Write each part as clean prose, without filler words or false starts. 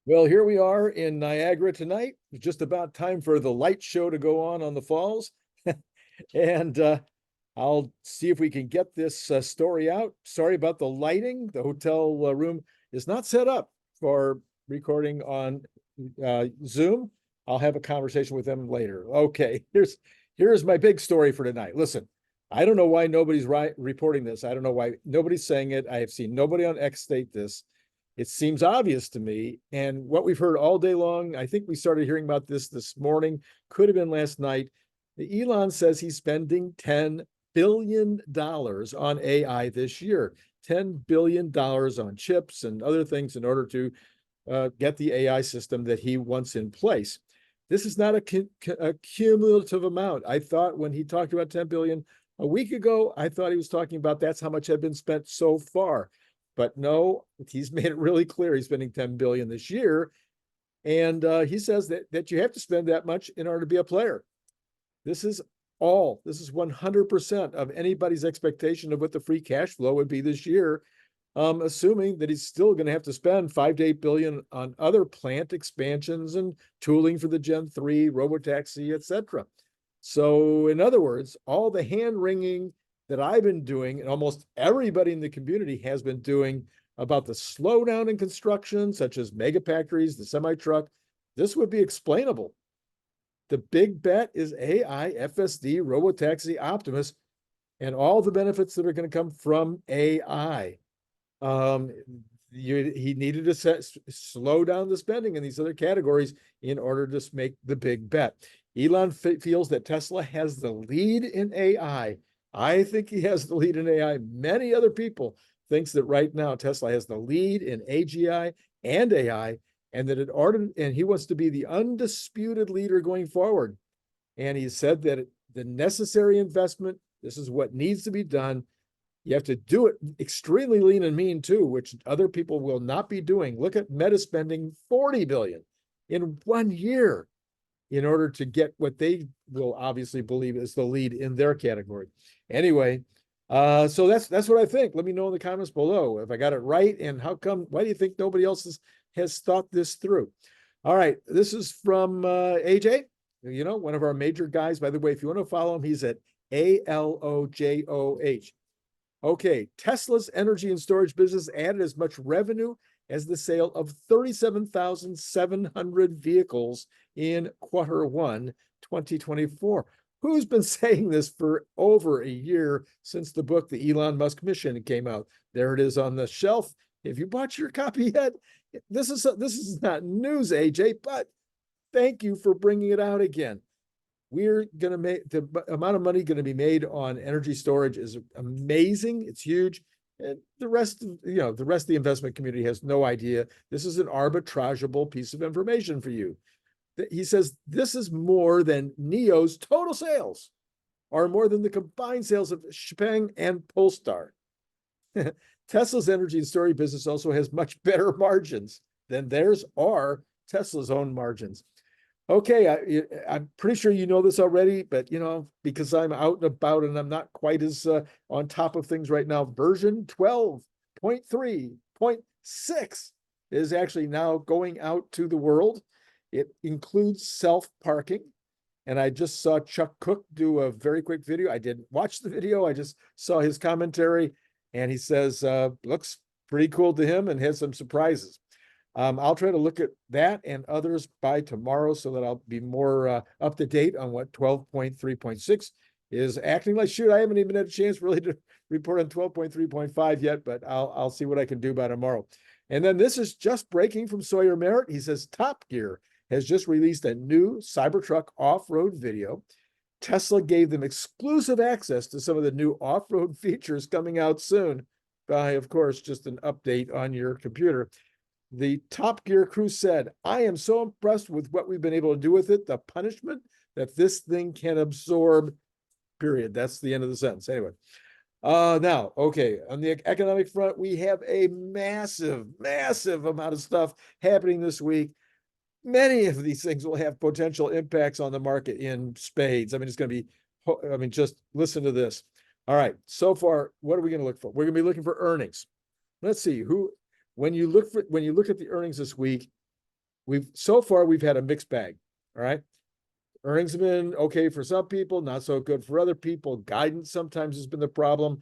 Well, here we are in Niagara tonight. It's just about time for the light show to go on the falls. And I'll see if we can get this story out. Sorry about the lighting. The hotel room is not set up for recording on Zoom. I'll have a conversation with them later. Okay, here's my big story for tonight. Listen, I don't know why nobody's reporting this. I don't know why nobody's saying it. I have seen nobody on X state this. It seems obvious to me. And what we've heard all day long, I think we started hearing about this morning, could have been last night. Elon says he's spending $10 billion on AI this year, $10 billion on chips and other things in order to get the AI system that he wants in place. This is not a cumulative amount. I thought when he talked about 10 billion a week ago, I thought he was talking about that's how much had been spent so far. But no, he's made it really clear he's spending 10 billion this year. And he says that you have to spend that much in order to be a player. This is 100% of anybody's expectation of what the free cash flow would be this year, assuming that he's still going to have to spend 5 to 8 billion on other plant expansions and tooling for the Gen 3, robotaxi, etc. So in other words, all the hand wringing that I've been doing, and almost everybody in the community has been doing about the slowdown in construction, such as mega factories, the semi-truck, this would be explainable. The big bet is AI, FSD, robotaxi, Optimus, and all the benefits that are going to come from AI. He needed to slow down the spending in these other categories in order to make the big bet. Elon feels that Tesla has the lead in AI. I think he has the lead in AI. Many other people thinks that right now Tesla has the lead in AGI and AI, and that he wants to be the undisputed leader going forward. And he said that the necessary investment, this is what needs to be done. You have to do it extremely lean and mean too, which other people will not be doing. Look at Meta spending 40 billion in 1 year in order to get what they will obviously believe is the lead in their category. Anyway, so that's what I think. Let me know in the comments below if I got it right, and why do you think nobody else has thought this through? All right, this is from AJ, one of our major guys. By the way, if you want to follow him, he's at ALOJOH. Okay, Tesla's energy and storage business added as much revenue as the sale of 37,700 vehicles in Q1 2024. Who's been saying this for over a year since the book, The Elon Musk Mission, came out? There it is on the shelf. If you bought your copy yet, this is not news, AJ, but thank you for bringing it out again. We're going to make the amount of money going to be made on energy storage is amazing. It's huge. And the rest of the investment community has no idea. This is an arbitrageable piece of information for you. He says this is more than NIO's total sales, or more than the combined sales of Xpeng and Polestar. Tesla's energy and storage business also has much better margins than theirs are Tesla's own margins. Okay, I'm pretty sure you know this already, but because I'm out and about and I'm not quite as on top of things right now, version 12.3.6 is actually now going out to the world. It includes self-parking. And I just saw Chuck Cook do a very quick video. I didn't watch the video. I just saw his commentary, and he says, looks pretty cool to him and has some surprises. I'll try to look at that and others by tomorrow so that I'll be more up to date on what 12.3.6 is acting like. Shoot, I haven't even had a chance really to report on 12.3.5 yet, but I'll see what I can do by tomorrow. And then this is just breaking from Sawyer Merritt. He says Top Gear has just released a new Cybertruck off-road video. Tesla gave them exclusive access to some of the new off-road features coming out soon by, of course, just an update on your computer. The Top Gear crew said, I am so impressed with what we've been able to do with it, the punishment that this thing can absorb, period. That's the end of the sentence. Anyway, now, okay, on the economic front, we have a massive, massive amount of stuff happening this week. Many of these things will have potential impacts on the market in spades. I mean, it's going to be, just listen to this. All right, so far, what are we going to look for? We're going to be looking for earnings. Let's see when you look at the earnings this week, So far we've had a mixed bag. All right. Earnings have been okay for some people, not so good for other people. Guidance sometimes has been the problem.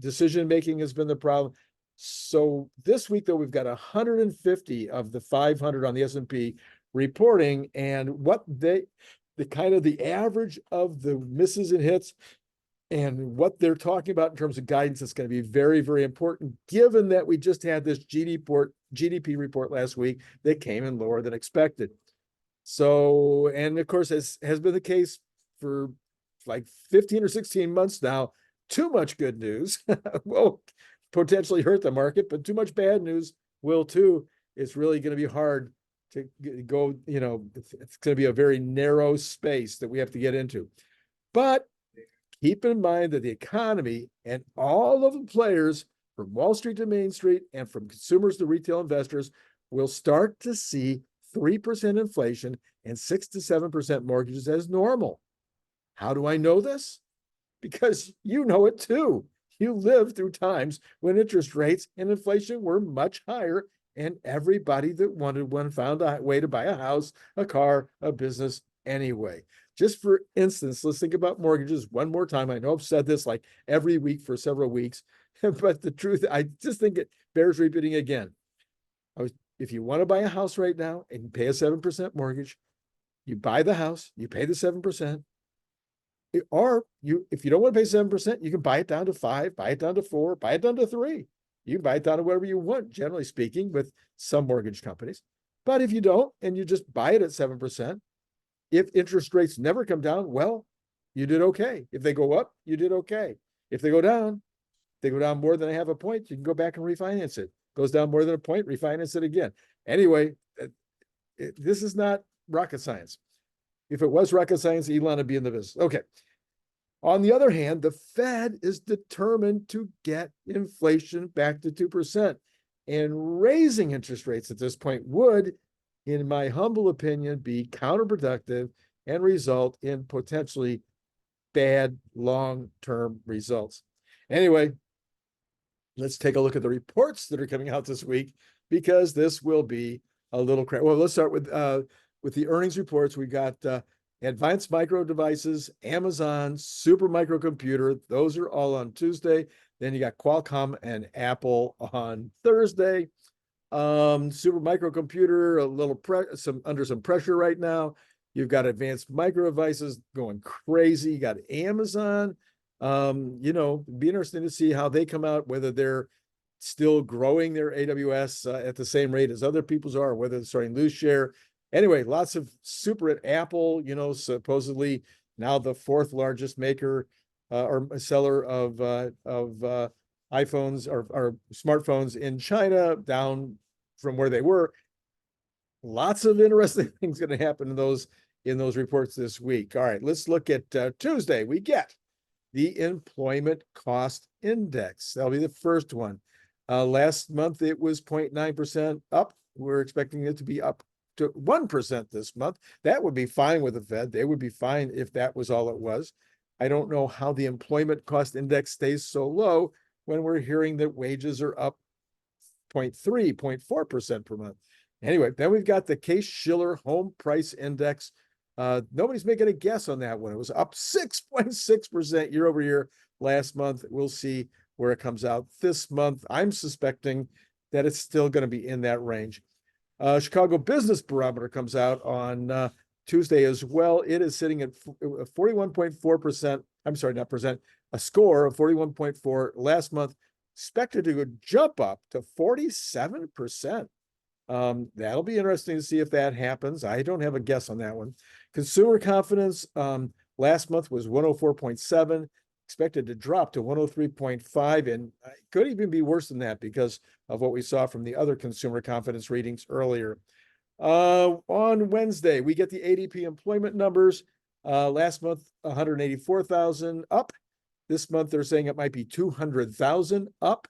Decision making has been the problem. So this week, though, we've got 150 of the 500 on the S&P reporting, and the kind of the average of the misses and hits and what they're talking about in terms of guidance is going to be very, very important, given that we just had this GDP report last week that came in lower than expected. So, and of course, as has been the case for like 15 or 16 months now, too much good news will potentially hurt the market, but too much bad news will too. It's really going to be hard to go, it's going to be a very narrow space that we have to get into. But keep in mind that the economy and all of the players from Wall Street to Main Street and from consumers to retail investors will start to see 3% inflation and 6 to 7% mortgages as normal. How do I know this? Because you know it too. You lived through times when interest rates and inflation were much higher, and everybody that wanted one found a way to buy a house, a car, a business anyway. Just for instance, let's think about mortgages one more time. I know I've said this like every week for several weeks, but the truth, I just think it bears repeating again. If you want to buy a house right now and pay a 7% mortgage, you buy the house, you pay the 7%. Or if you don't want to pay 7%, you can buy it down to 5, buy it down to 4, buy it down to 3. You can buy it down to whatever you want, generally speaking, with some mortgage companies. But if you don't, and you just buy it at 7%, if interest rates never come down, well, you did okay. If they go up, you did okay. If they go down more than a half a point, you can go back and refinance it. Goes down more than a point, refinance it again. Anyway, this is not rocket science. If it was rocket science, Elon would be in the business. Okay. On the other hand, the Fed is determined to get inflation back to 2%. And raising interest rates at this point would, in my humble opinion, be counterproductive and result in potentially bad long-term results. Anyway, let's take a look at the reports that are coming out this week, because this will be a little crazy. Well, let's start with the earnings reports. We got Advanced Micro Devices, Amazon, Super Microcomputer. Those are all on Tuesday. Then you got Qualcomm and Apple on Thursday. Super Microcomputer, a little under some pressure right now. You've got Advanced Micro Devices going crazy. You got Amazon. Be interesting to see how they come out, whether they're still growing their AWS at the same rate as other people's are, or whether they're starting to lose share. Anyway, lots of super at Apple, supposedly now the fourth largest maker or seller of iPhones or smartphones in China, down from where they were. Lots of interesting things going to happen in those reports this week. All right, let's look at Tuesday. We get the Employment Cost Index. That'll be the first one. Last month, it was 0.9% up. We're expecting it to be up to 1% this month. That would be fine with the Fed. They would be fine if that was all it was. I don't know how the Employment Cost Index stays so low when we're hearing that wages are up 0.3, 0.4% per month. Anyway, then we've got the Case-Shiller Home Price Index. Nobody's making a guess on that one. It was up 6.6% year over year last month. We'll see where it comes out this month. I'm suspecting that it's still going to be in that range. Chicago Business Barometer comes out on Tuesday as well. It is sitting at 41.4%. I'm sorry, not percent, a score of 41.4 last month, expected to jump up to 47%. That'll be interesting to see if that happens. I don't have a guess on that one. Consumer confidence last month was 104.7, expected to drop to 103.5, and it could even be worse than that because of what we saw from the other consumer confidence readings earlier. On Wednesday, we get the ADP employment numbers. Last month, 184,000 up. This month, they're saying it might be 200,000 up.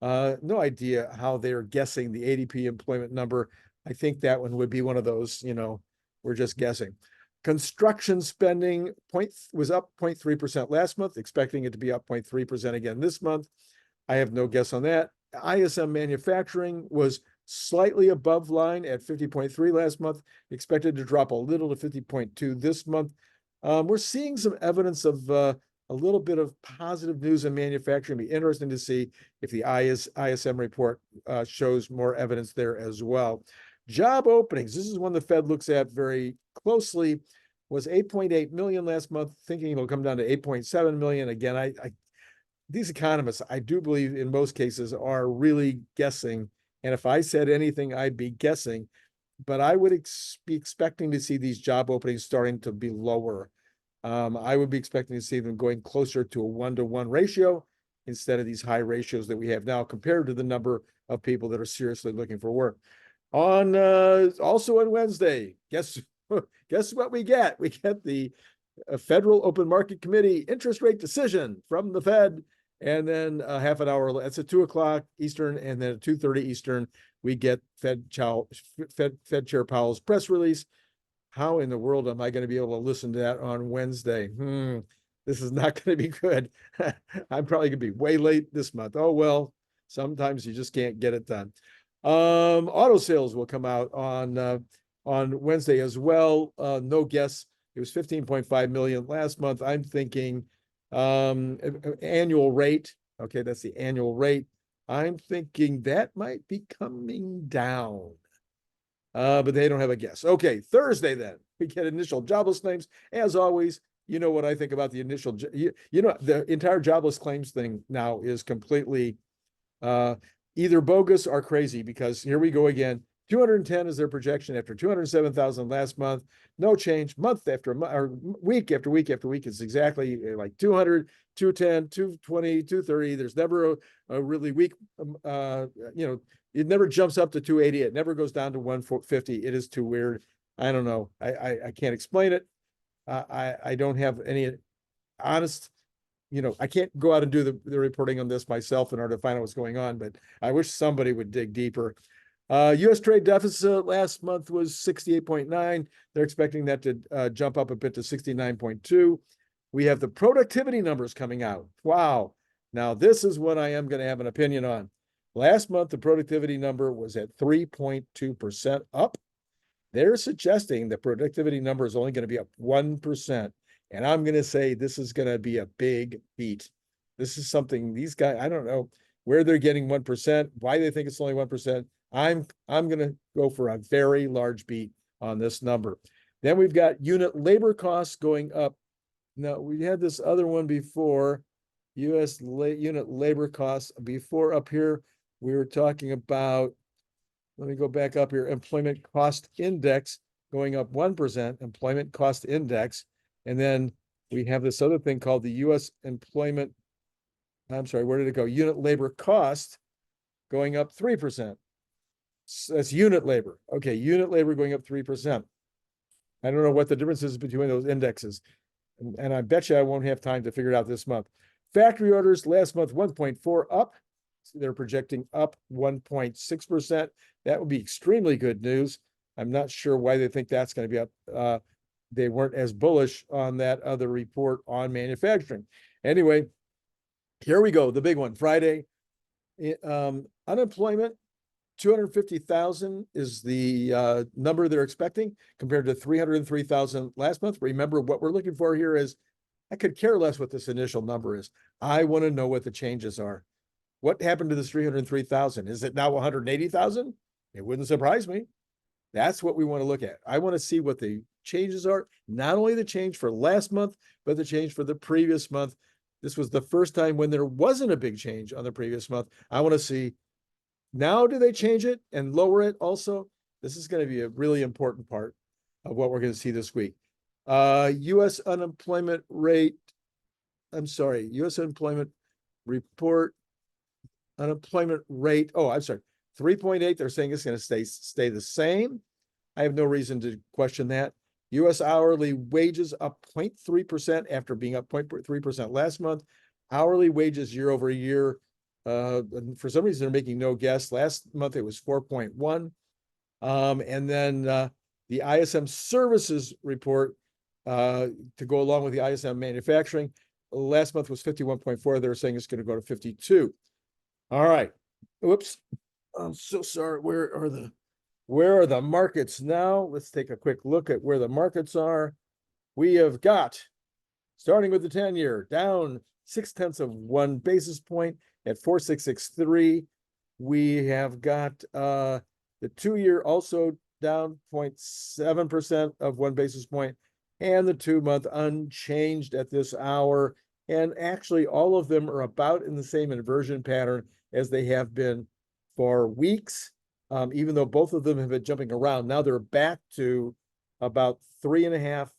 No idea how they're guessing the ADP employment number. I think that one would be one of those, we're just guessing. Construction spending was up 0.3% last month, expecting it to be up 0.3% again this month. I have no guess on that. ISM manufacturing was slightly above line at 50.3 last month, expected to drop a little to 50.2 this month. We're seeing some evidence of a little bit of positive news in manufacturing. It'll be interesting to see if the ISM report shows more evidence there as well. Job openings. This is one the Fed looks at very closely. Was 8.8 million last month, thinking it'll come down to 8.7 million. Again, these economists, I do believe in most cases, are really guessing. And if I said anything, I'd be guessing. But I would be expecting to see these job openings starting to be lower. I would be expecting to see them going closer to a 1-to-1 ratio instead of these high ratios that we have now compared to the number of people that are seriously looking for work. Also on Wednesday, guess what we get? We get the Federal Open Market Committee interest rate decision from the Fed. And then half an hour, that's at 2 o'clock Eastern, and then at 2:30 Eastern, we get Fed Chair Powell's press release. How in the world am I going to be able to listen to that on Wednesday? This is not going to be good. I'm probably going to be way late this month. Oh, well, sometimes you just can't get it done. Auto sales will come out on Wednesday as well. No guess. It was 15.5 million last month. I'm thinking annual rate. Okay, that's the annual rate. I'm thinking that might be coming down. But they don't have a guess. Okay, Thursday then, we get initial jobless claims. As always, you know what I think about the initial, the entire jobless claims thing now is completely either bogus or crazy, because here we go again. 210 is their projection after 207,000 last month. No change month after month, or week after week after week. It's exactly like 200, 210, 220, 230. There's never a really weak, it never jumps up to 280. It never goes down to 150. It is too weird. I don't know. I can't explain it. I don't have any honest, I can't go out and do the reporting on this myself in order to find out what's going on, but I wish somebody would dig deeper. U.S. trade deficit last month was 68.9. They're expecting that to jump up a bit to 69.2. We have the productivity numbers coming out. Wow. Now, this is what I am going to have an opinion on. Last month, the productivity number was at 3.2% up. They're suggesting the productivity number is only going to be up 1%. And I'm going to say this is going to be a big beat. This is something these guys, I don't know where they're getting 1%, why they think it's only 1%. I'm going to go for a very large beat on this number. Then we've got unit labor costs going up. Now, we had this other one before, U.S. unit labor costs before. Up here, we were talking about, let me go back up here, employment cost index going up 1%, employment cost index. And then we have this other thing called the U.S. employment, I'm sorry, where did it go? Unit labor cost going up 3%. That's unit labor. Okay, unit labor going up 3%. I don't know what the difference is between those indexes. And I bet you I won't have time to figure it out this month. Factory orders last month, 1.4 up. So they're projecting up 1.6%. That would be extremely good news. I'm not sure why they think that's going to be up. They weren't as bullish on that other report on manufacturing. Anyway, here we go. The big one, Friday. Unemployment, 250,000 is the number they're expecting compared to 303,000 last month. Remember, what we're looking for here is, I could care less what this initial number is. I want to know what the changes are. What happened to this 303,000? Is it now 180,000? It wouldn't surprise me. That's what we want to look at. I want to see what the changes are, not only the change for last month, but the change for the previous month. This was the first time when there wasn't a big change on the previous month. I want to see, now do they change it and lower it also? This is going to be a really important part of what we're going to see this week. U.S. unemployment rate, U.S. unemployment report, unemployment rate, 3.8. They're saying it's going to stay the same. I have no reason to question that. U.S. hourly wages up 0.3% after being up 0.3% last month. Hourly wages year over year, for some reason, they're making no guess. Last month, it was 4.1. And then the ISM services report to go along with the ISM manufacturing, last month was 51.4. They're saying it's going to go to 52. All right. Whoops. I'm so sorry. Where are the markets now? Let's take a quick look at where the markets are. We have got, starting with the 10-year, down 0.6 basis point at 4.663. We have got the 2-year also down 0.7% of 1 basis point, and the 2-month unchanged at this hour. And actually, all of them are about in the same inversion pattern as they have been for weeks, even though both of them have been jumping around. Now they're back to about 3.5,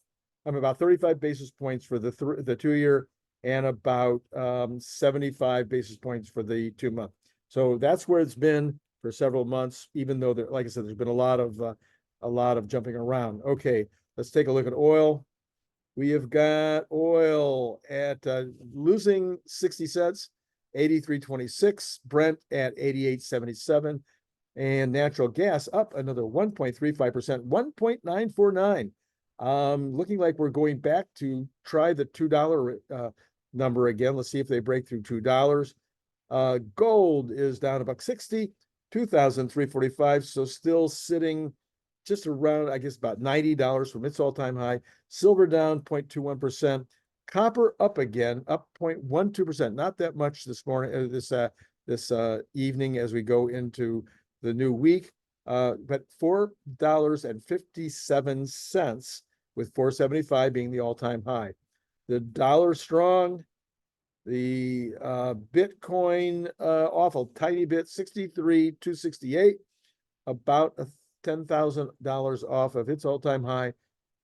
about 35 basis points for the 2-year, and about 75 basis points for the 2-month. So that's where it's been for several months, even though like I said, there's been a lot of jumping around. Okay, let's take a look at oil. We have got oil at losing 60 cents, 83.26, Brent at 88.77, and natural gas up another 1.35%, 1.949. Looking like we're going back to try the $2 number again. Let's see if they break through $2. Gold is down $1.60, 2,345. So still sitting just around, I guess, about $90 from its all-time high. Silver down 0.21%. Copper up again, up 0.12%. Not that much this morning, this evening as we go into the new week. But $4.57, with 4.75 being the all-time high. The dollar strong. The Bitcoin off a tiny bit, 63,268, about $10,000 off of its all-time high.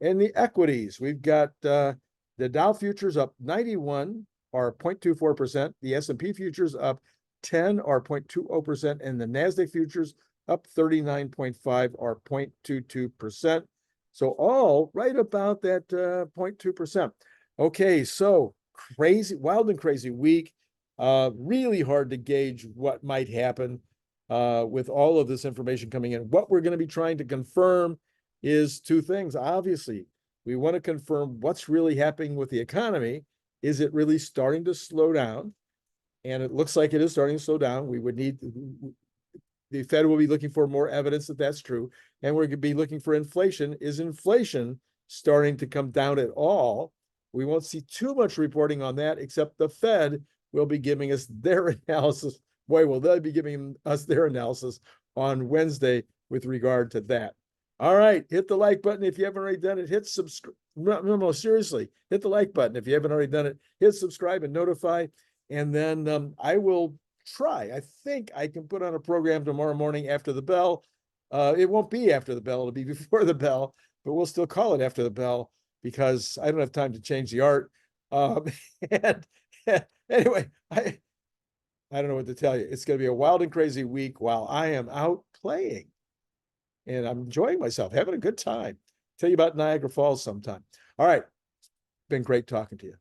And the equities, we've got the Dow futures up 91 or 0.24%, the S&P futures up 10 or 0.20%, and the NASDAQ futures up 39.5 or 0.22%. So all right about that 0.2%. Okay, so crazy, wild and crazy week. Really hard to gauge what might happen with all of this information coming in. What we're going to be trying to confirm is two things. Obviously, we want to confirm what's really happening with the economy. Is it really starting to slow down? And it looks like it is starting to slow down. We would need, the Fed will be looking for more evidence that that's true. And we're going to be looking for inflation. Is inflation starting to come down at all? We won't see too much reporting on that, except the Fed will be giving us their analysis. Boy, will they be giving us their analysis on Wednesday with regard to that. All right, hit the like button if you haven't already done it. Hit subscribe. No, seriously, hit the like button if you haven't already done it. Hit subscribe and notify. And then I will try. I think I can put on a program tomorrow morning after the bell. It won't be after the bell. It'll be before the bell, but we'll still call it after the bell, because I don't have time to change the art. And anyway, I don't know what to tell you. It's going to be a wild and crazy week while I am out playing. And I'm enjoying myself, having a good time. Tell you about Niagara Falls sometime. All right. Been great talking to you.